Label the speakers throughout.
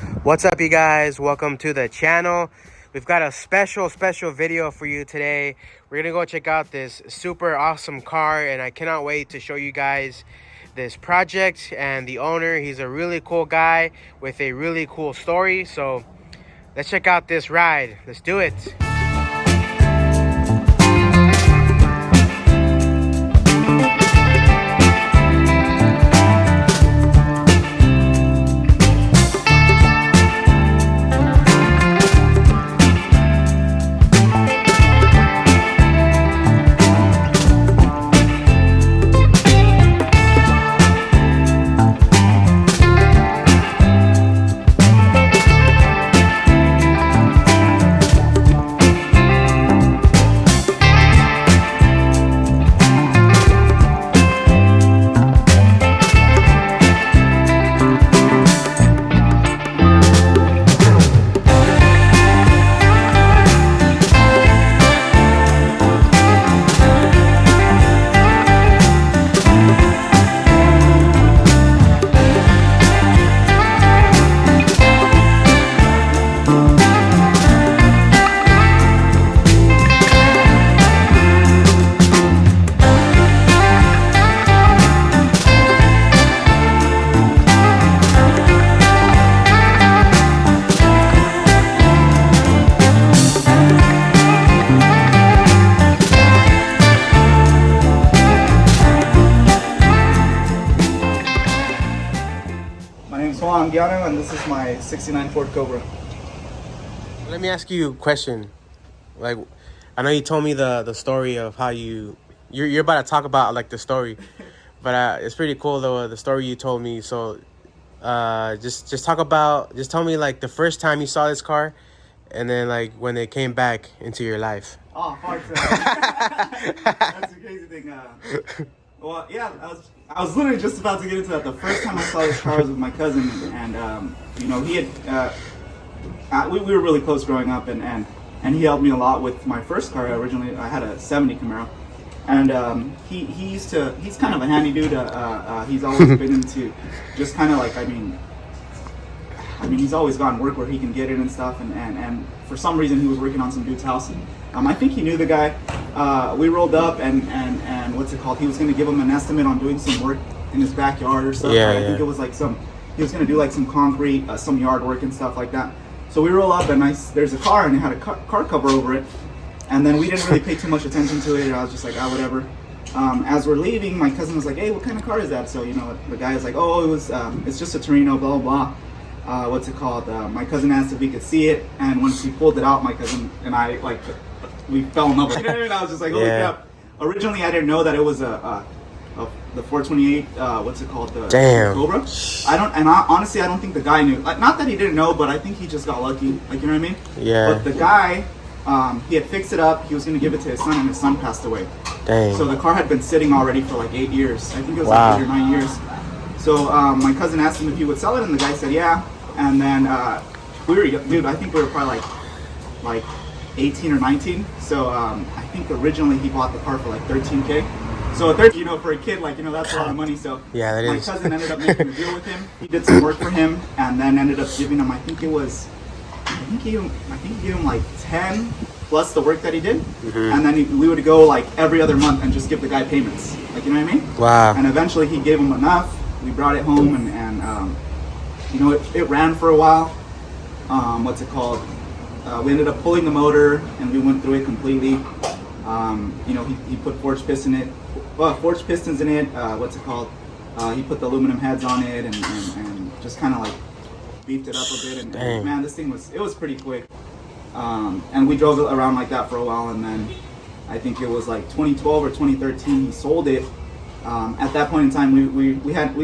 Speaker 1: What's up, you guys? Welcome to the channel. We've got a special video for you today. We're gonna go check out this super awesome car, and I cannot wait to show you guys this project and the owner. He's a really cool guy with a really cool story. So let's check out this ride. Let's do it.
Speaker 2: Juan, Anguiano, and this is my '69 Ford Cobra.
Speaker 1: Let me ask you a question. Like, I know you told me the story of how you're about to talk about like the story, but it's pretty cool though, the story you told me. So just tell me like the first time you saw this car, and then like when it came back into your life.
Speaker 2: Oh, hard to That's a crazy thing. Well, yeah, I was literally just about to get into that. The first time I saw this car was with my cousin, and you know, he had we were really close growing up, and he helped me a lot with my first car. Originally, I had a '70 Camaro, and he's kind of a handy dude. He's always been into just kind of like, I mean, he's always gotten work where he can get it and stuff, and for some reason he was working on some dude's house. I think he knew the guy. We rolled up, and what's it called? He was going to give him an estimate on doing some work in his backyard or stuff.
Speaker 1: Yeah,
Speaker 2: I think it was like he was going to do like some concrete, some yard work and stuff like that. So we roll up, and there's a car, and it had a car cover over it. And then we didn't really pay too much attention to it. I was just like, whatever. As we're leaving, my cousin was like, hey, what kind of car is that? So, you know, the guy is like, oh, it's just a Torino, blah, blah, blah. What's it called? My cousin asked if we could see it, and once he pulled it out, my cousin and I, like, we fell in love with it. You know what I mean? I was just like, holy crap. Originally, I didn't know that it was the 428, what's it called? The Cobra. Honestly, I don't think the guy knew. Like, not that he didn't know, but I think he just got lucky. Like, you know what I mean?
Speaker 1: Yeah.
Speaker 2: But the guy, he had fixed it up. He was going to give it to his son, and his son passed away.
Speaker 1: Dang.
Speaker 2: So the car had been sitting already for like 8 years. I think it was like 8 or 9 years. So my cousin asked him if he would sell it, and the guy said yeah. And then I think we were probably like 18 or 19. So I think originally he bought the car for like $13K. So you know, for a kid, like, you know, that's a lot of money. So
Speaker 1: yeah, that
Speaker 2: my
Speaker 1: is.
Speaker 2: cousin ended up making a deal with him. He did some work for him, and then ended up giving him, I think he gave him like 10 plus the work that he did. Mm-hmm. And then we would go like every other month and just give the guy payments. Like, you know what I mean?
Speaker 1: Wow.
Speaker 2: And eventually he gave him enough. We brought it home, and you know, it ran for a while. What's it called? We ended up pulling the motor, and we went through it completely. You know, he put forged pistons in it. What's it called? He put the aluminum heads on it, and just kind of like beefed it up a bit. And man, this thing was pretty quick. And we drove it around like that for a while, and then I think it was like 2012 or 2013 he sold it. At that point in time, we had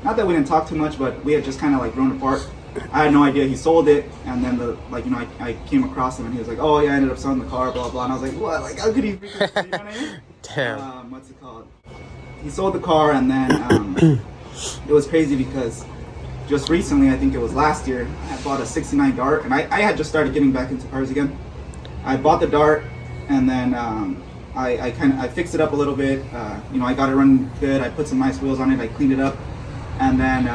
Speaker 2: not that we didn't talk too much, but we had just kind of like grown apart. I had no idea he sold it, and then I came across him, and he was like, oh yeah, I ended up selling the car, blah blah. And I was like, what? Like, how could he? You know what I mean?
Speaker 1: Damn.
Speaker 2: What's it called? He sold the car, and then it was crazy because just recently, I think it was last year, I bought a '69 Dart, and I had just started getting back into cars again. I bought the Dart, and then I fixed it up a little bit. You know, I got it running good. I put some nice wheels on it. I cleaned it up, and then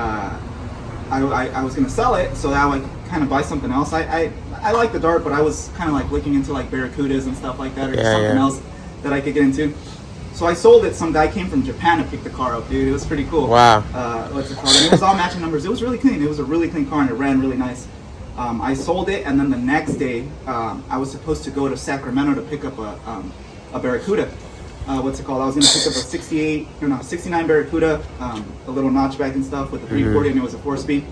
Speaker 2: I was gonna sell it so that I would kind of buy something else. I like the dart, but I was kind of like looking into like Barracudas and stuff like that, or something else that I could get into. So I sold it. Some guy came from Japan to pick the car up, dude. It was pretty cool.
Speaker 1: Wow.
Speaker 2: What's it called? And it was all matching numbers. It was really clean. It was a really clean car, and it ran really nice. I sold it, and then the next day, I was supposed to go to Sacramento to pick up a Barracuda. What's it called? I was going to pick up a 69 Barracuda, a little notchback and stuff with a 340, and it was a 4-speed.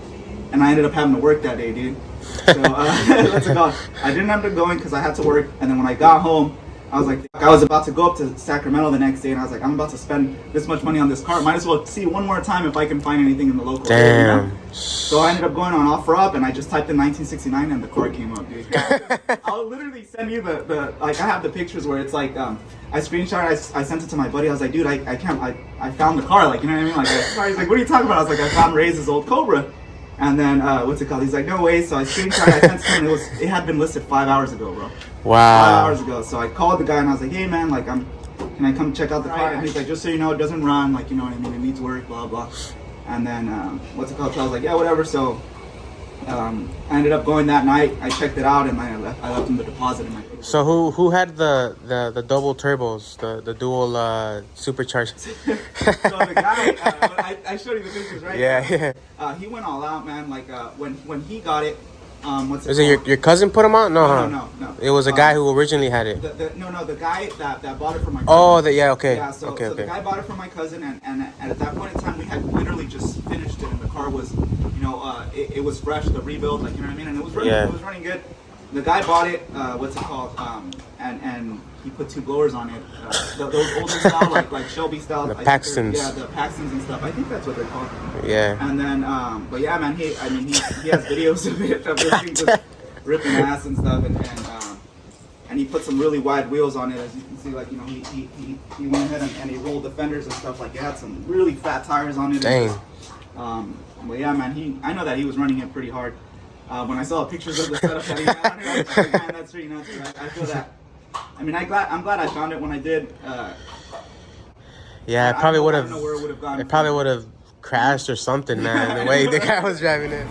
Speaker 2: And I ended up having to work that day, dude. So what's it called? I didn't end up going because I had to work. And then when I got home, I was like, I was about to go up to Sacramento the next day, and I was like, I'm about to spend this much money on this car. Might as well see one more time if I can find anything in the local area. You know? So I ended up going on OfferUp, and I just typed in 1969, and the car came up, dude. I'll literally send you the like, I have the pictures where it's like, I screenshot, I sent it to my buddy. I was like, dude, I found the car, like, you know what I mean? Like, he's like, what are you talking about? I was like, I found Ray's old Cobra. And then, what's it called? He's like, no way. So I screenshot, I sent it to him. It had been listed 5 hours ago, bro.
Speaker 1: Wow.
Speaker 2: 5 hours ago. So I called the guy and I was like, hey man, like, can I come check out the car? And he's like, just so you know, it doesn't run, like, you know what I mean? It needs work, blah, blah. And then, what's it called? So I was like, yeah, whatever. So I ended up going that night. I checked it out, and I left him the deposit in my paper.
Speaker 1: So who had the double turbos, the dual supercharged?
Speaker 2: So the guy, I showed you the pictures, right?
Speaker 1: Yeah.
Speaker 2: He went all out, man. Like when he got it,
Speaker 1: Is it your cousin put him on?
Speaker 2: No.
Speaker 1: It was a guy who originally had it.
Speaker 2: The guy that bought it from my cousin.
Speaker 1: Oh, okay.
Speaker 2: Yeah, so the guy bought it from my cousin, and at that point in time, we had literally just finished it, and the car was, you know, it was fresh, the rebuild, like, you know what I mean, and it was running good. The guy bought it, what's it called, and he put 2 blowers on it, those older style, like Shelby style.
Speaker 1: The Paxtons.
Speaker 2: Yeah, the Paxtons and stuff. I think that's what they're called.
Speaker 1: Yeah.
Speaker 2: And then, but yeah, man, he has videos of this thing just ripping ass and stuff, and he put some really wide wheels on it, as you can see. Like, you know, he went ahead and he rolled the fenders and stuff. Like, it had some really fat tires on it.
Speaker 1: Dang.
Speaker 2: But yeah, man, I know that he was running it pretty hard. When I saw pictures of the setup that he had on it, I was like, man, that's pretty nuts. I feel that. I mean, I'm glad I found it when I did.
Speaker 1: Yeah, it probably would have.
Speaker 2: I don't know where it would have gone.
Speaker 1: It probably would have crashed or something, man. The way the guy was driving it.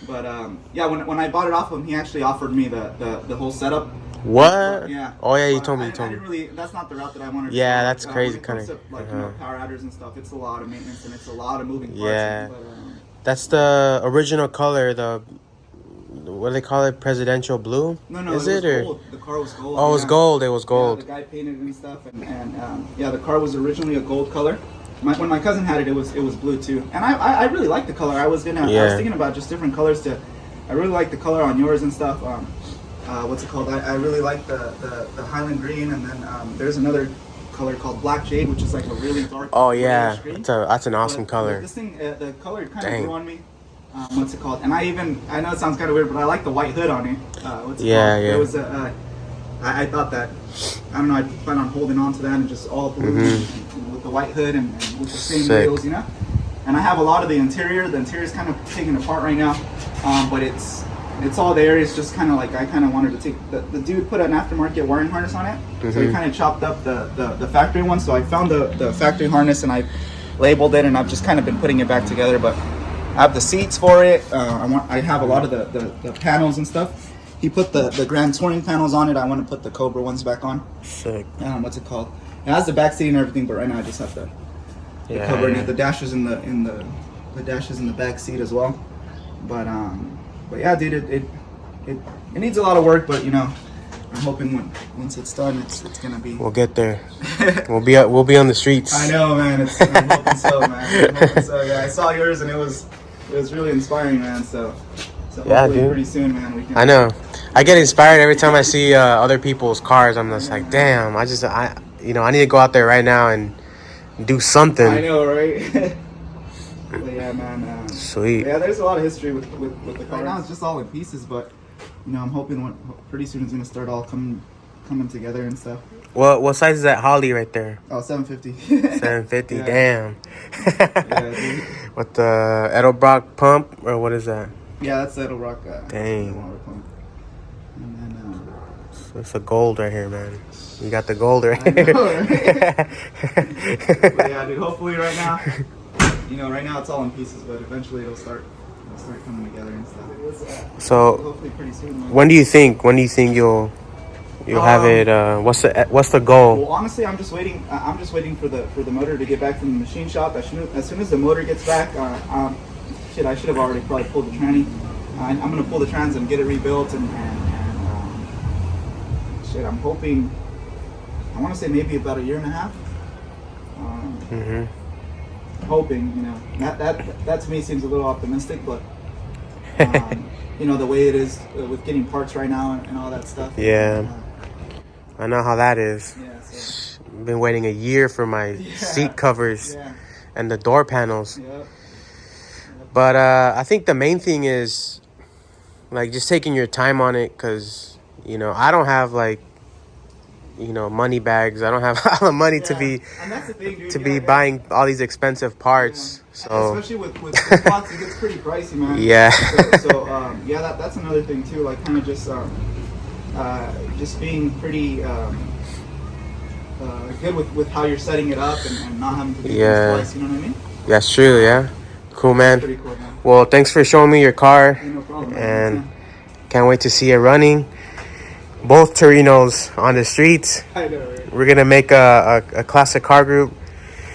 Speaker 2: But yeah, when I bought it off him, he actually offered me the whole setup.
Speaker 1: What?
Speaker 2: Yeah.
Speaker 1: Oh yeah, you
Speaker 2: But
Speaker 1: told me.
Speaker 2: I didn't really. That's not the route that I wanted to
Speaker 1: Yeah,
Speaker 2: go.
Speaker 1: that's crazy,
Speaker 2: When it comes
Speaker 1: kinda.
Speaker 2: to, like, you know, power adders and stuff, it's a lot of maintenance and it's a lot of moving parts.
Speaker 1: Yeah.
Speaker 2: But,
Speaker 1: That's the original color. What do they call it? Presidential blue?
Speaker 2: no,
Speaker 1: Is
Speaker 2: it was
Speaker 1: or?
Speaker 2: gold. The car was gold.
Speaker 1: Oh, it was gold. It was gold.
Speaker 2: Yeah, the guy painted it and stuff, and yeah, the car was originally a gold color. When my cousin had it, it was blue too. And I really liked the color. I was thinking about just different colors to. I really like the color on yours and stuff. What's it called? I really like the Highland green, and then there's another color called Black Jade, which is like a really dark.
Speaker 1: Oh yeah,
Speaker 2: green.
Speaker 1: that's an awesome
Speaker 2: But
Speaker 1: color.
Speaker 2: This thing, the color kind of grew on me. What's it called? And I know it sounds kind of weird, but I like the white hood on it. What's it called?
Speaker 1: Yeah.
Speaker 2: It was I thought that, I don't know, I plan on holding on to that and just all blue and with the white hood and with the same
Speaker 1: Sick.
Speaker 2: wheels, you know. And I have a lot of the interior. The interior is kind of taken apart right now, but it's all there. It's just kind of like I kind of wanted to take the dude put an aftermarket wiring harness on it, so he kind of chopped up the factory one. So I found the factory harness and I labeled it, and I've just kind of been putting it back together. But I have the seats for it. I have a lot of the panels and stuff. He put the Grand Touring panels on it. I want to put the Cobra ones back on.
Speaker 1: Sick.
Speaker 2: What's it called? It has the back seat and everything, but right now I just have the cover in it. The dash is in the dash is in the back seat as well. But yeah, dude, it needs a lot of work, but you know, I'm hoping once it's done, it's gonna be.
Speaker 1: We'll get there. We'll be on the streets.
Speaker 2: I know, man. I'm hoping so, man. I'm hoping so. Yeah, I saw yours and it was really inspiring, man. So
Speaker 1: Yeah,
Speaker 2: hopefully
Speaker 1: dude.
Speaker 2: pretty soon, man. We can.
Speaker 1: I know. I get inspired every time I see other people's cars. I'm just like, damn. I need to go out there right now and do something.
Speaker 2: I know, right? But yeah, man.
Speaker 1: Sweet.
Speaker 2: Yeah, there's a lot of history with the car. Right now it's just all in pieces, but you know, I'm hoping pretty soon it's gonna start all coming together and stuff.
Speaker 1: What size is that Holly right there?
Speaker 2: Oh, 750.
Speaker 1: 750.
Speaker 2: Yeah.
Speaker 1: Damn.
Speaker 2: Yeah, dude.
Speaker 1: With the Edelbrock pump, or what is that?
Speaker 2: Yeah, that's the Edelbrock.
Speaker 1: Dang.
Speaker 2: Water pump. And then,
Speaker 1: It's a gold right here, man. You got the gold right
Speaker 2: I know,
Speaker 1: here.
Speaker 2: right? But yeah, dude. Hopefully, right now, right now it's all in pieces, but eventually it'll start coming together and stuff.
Speaker 1: So,
Speaker 2: Hopefully, pretty soon. Man.
Speaker 1: when do you think you'll have it? What's the goal?
Speaker 2: Well, honestly, I'm just waiting. I'm just waiting for the motor to get back from the machine shop. As soon as the motor gets back, I should have already probably pulled the tranny. I'm gonna pull the trans and get it rebuilt and shit. I'm hoping. I want to say maybe about 1.5 years. Hoping, that to me seems a little optimistic, but the way it is with getting parts right now and all that stuff.
Speaker 1: Yeah. I know how that is.
Speaker 2: Yeah. So.
Speaker 1: I've been waiting 1 year for my seat covers and the door panels.
Speaker 2: Yep.
Speaker 1: But I think the main thing is like just taking your time on it, because I don't have like money bags. I don't have all the money to be
Speaker 2: and that's the thing, dude.
Speaker 1: to be buying all these expensive parts. So
Speaker 2: especially with pots, it gets pretty pricey, man.
Speaker 1: Yeah.
Speaker 2: So that's another thing too. Like kind of just being pretty good with how you're setting it up and not having to do things twice. You know what I mean?
Speaker 1: That's true. Yeah. Cool, man.
Speaker 2: Pretty cool, man.
Speaker 1: Well, thanks for showing me your car.
Speaker 2: No problem, man.
Speaker 1: And can't wait to see it running. Both Torinos on the streets.
Speaker 2: I know, right?
Speaker 1: We're gonna make a classic car group.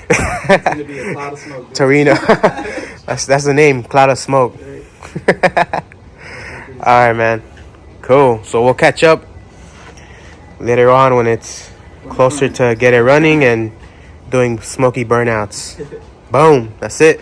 Speaker 2: It's gonna be a cloud of smoke. Dude.
Speaker 1: Torino. that's the name. Cloud of smoke. All right, man. Cool. So we'll catch up later on when it's closer to get it running and doing smoky burnouts. Boom. That's it.